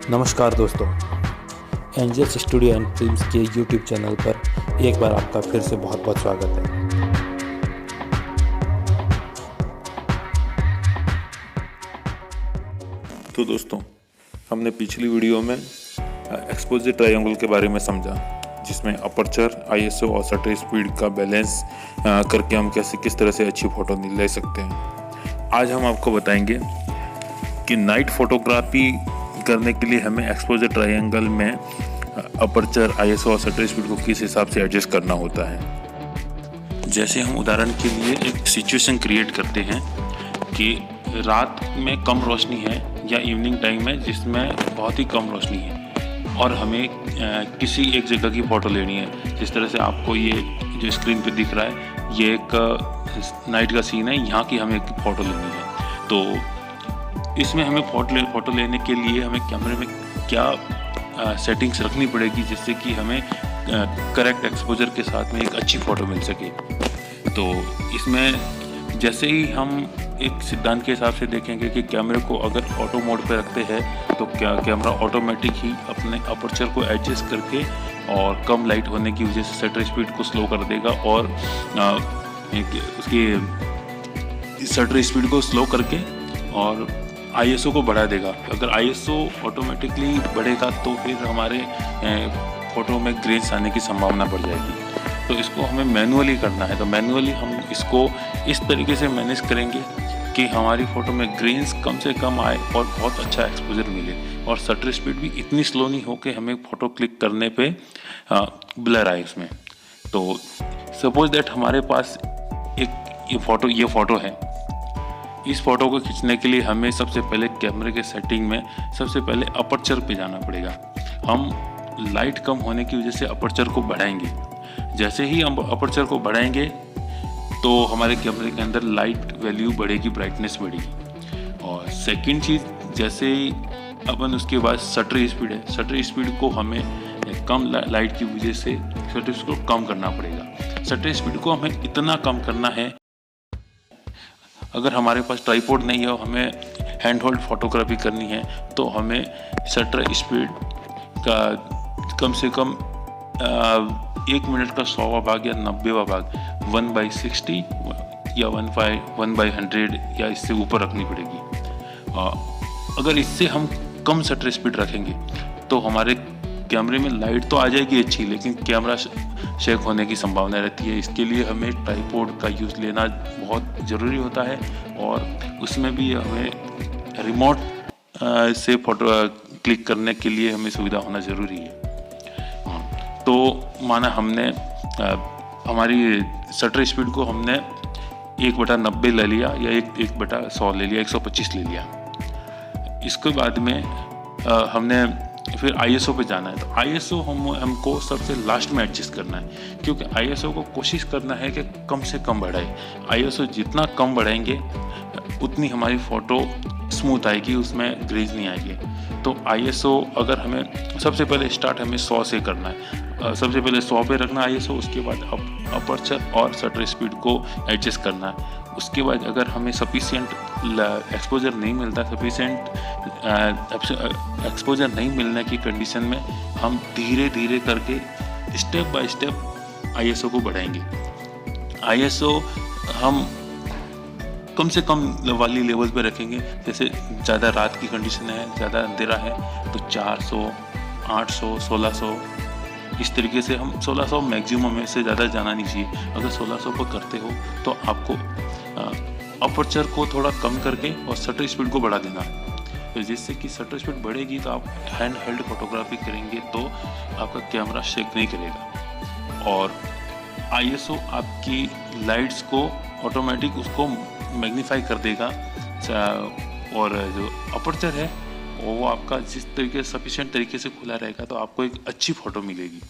नमस्कार दोस्तों, angels studio and films के यूट्यूब चैनल पर एक बार आपका फिर से बहुत बहुत स्वागत है। तो दोस्तों, हमने पिछली वीडियो में एक्सपोजर ट्रायंगल के बारे में समझा, जिसमें अपर्चर, आईएसओ और शटर स्पीड का बैलेंस करके हम किस तरह से अच्छी फ़ोटो ले सकते हैं। आज हम आपको बताएंगे कि नाइट फोटोग्राफी करने के लिए हमें एक्सपोजर ट्रायंगल में अपर्चर, आईएसओ और शटर स्पीड को किस हिसाब से एडजस्ट करना होता है। जैसे हम उदाहरण के लिए एक सिचुएशन क्रिएट करते हैं कि रात में कम रोशनी है या इवनिंग टाइम है जिसमें बहुत ही कम रोशनी है और हमें किसी एक जगह की फ़ोटो लेनी है। जिस तरह से आपको ये जो स्क्रीन पे दिख रहा है, ये एक नाइट का सीन है, यहाँ की हमें एक फ़ोटो लेनी है। तो इसमें हमें फ़ोटो लेने के लिए हमें कैमरे में क्या सेटिंग्स रखनी पड़ेगी जिससे कि हमें करेक्ट एक्सपोजर के साथ में एक अच्छी फ़ोटो मिल सके। तो इसमें जैसे ही हम एक सिद्धांत के हिसाब से देखेंगे कि कैमरे को अगर ऑटो मोड पे रखते हैं तो कैमरा ऑटोमेटिक ही अपने अपर्चर को एडजस्ट करके और कम लाइट होने की वजह से शटर स्पीड को स्लो कर देगा और उसकी शटर स्पीड को स्लो करके और आईएसओ को बढ़ा देगा। अगर आईएसओ ऑटोमेटिकली बढ़ेगा तो फिर हमारे फ़ोटो में ग्रेन्स आने की संभावना बढ़ जाएगी। तो इसको हमें मैनुअली करना है। तो मैनुअली हम इसको इस तरीके से मैनेज करेंगे कि हमारी फ़ोटो में ग्रेन्स कम से कम आए और बहुत अच्छा एक्सपोजर मिले और शटर स्पीड भी इतनी स्लो नहीं हो कि हमें फ़ोटो क्लिक करने पे ब्लर आए उसमें। तो सपोज दैट हमारे पास एक ये फ़ोटो है। इस फ़ोटो को खींचने के लिए हमें सबसे पहले कैमरे के सेटिंग में सबसे पहले अपर्चर पे जाना पड़ेगा। हम लाइट कम होने की वजह से अपर्चर को बढ़ाएंगे। जैसे ही हम अपर्चर को बढ़ाएंगे तो हमारे कैमरे के अंदर लाइट वैल्यू बढ़ेगी, ब्राइटनेस बढ़ेगी। और सेकंड चीज़, जैसे ही अपन उसके बाद शटर स्पीड है, शटर स्पीड को हमें कम लाइट की वजह से शटर स्पीड को कम करना पड़ेगा। शटर स्पीड को हमें इतना कम करना है, अगर हमारे पास ट्राइपॉड नहीं है और हमें हैंड होल्ड फोटोग्राफी करनी है तो हमें शटर स्पीड का कम से कम 1 मिनट का 100वां भाग या 90वां भाग 1/60 या 1/100 या इससे ऊपर रखनी पड़ेगी। अगर इससे हम कम शटर स्पीड रखेंगे तो हमारे कैमरे में लाइट तो आ जाएगी अच्छी, लेकिन कैमरा शेक होने की संभावना रहती है। इसके लिए हमें ट्राइपॉड का यूज़ लेना बहुत ज़रूरी होता है और उसमें भी हमें रिमोट से फ़ोटो क्लिक करने के लिए हमें सुविधा होना ज़रूरी है। तो माना हमने हमारी शटर स्पीड को हमने 1/90 ले लिया या 1/100 ले लिया, 125 ले लिया। इसके बाद में हमने फिर आईएसओ पे जाना है। तो आईएसओ हमको सबसे लास्ट में एडजस्ट करना है, क्योंकि आईएसओ को कोशिश करना है कि कम से कम बढ़ाए। आईएसओ जितना कम बढ़ाएंगे उतनी हमारी फ़ोटो स्मूथ आएगी, उसमें ग्रेज नहीं आएगी। तो आईएसओ अगर हमें सबसे पहले स्टार्ट हमें 100 से करना है। सबसे पहले 100 पे रखना आईएसओ, उसके बाद अपर्चर और शटर स्पीड को एडजस्ट करना है। उसके बाद अगर हमें सफिशिएंट एक्सपोजर नहीं मिलता, सफिशिएंट एक्सपोजर नहीं मिलने की कंडीशन में हम धीरे धीरे करके स्टेप बाय स्टेप आईएसओ को बढ़ाएंगे। आईएसओ हम कम से कम वाली लेवल पे रखेंगे। जैसे ज़्यादा रात की कंडीशन है, ज़्यादा अंधेरा है तो 400, 800, 1600 इस तरीके से हम 1600 मैक्सिमम में से ज़्यादा जाना नहीं चाहिए। अगर 1600 पर करते हो तो आपको अपर्चर को थोड़ा कम करके और शटर स्पीड को बढ़ा देना, तो जिससे कि शटर स्पीड बढ़ेगी तो आप हैंड हेल्ड फोटोग्राफी करेंगे तो आपका कैमरा शेक नहीं करेगा। और आईएसओ आपकी लाइट्स को ऑटोमेटिक उसको मैग्नीफाई कर देगा और जो अपर्चर है वो आपका जिस तरीके सफिशिएंट तरीके से खुला रहेगा तो आपको एक अच्छी फ़ोटो मिलेगी।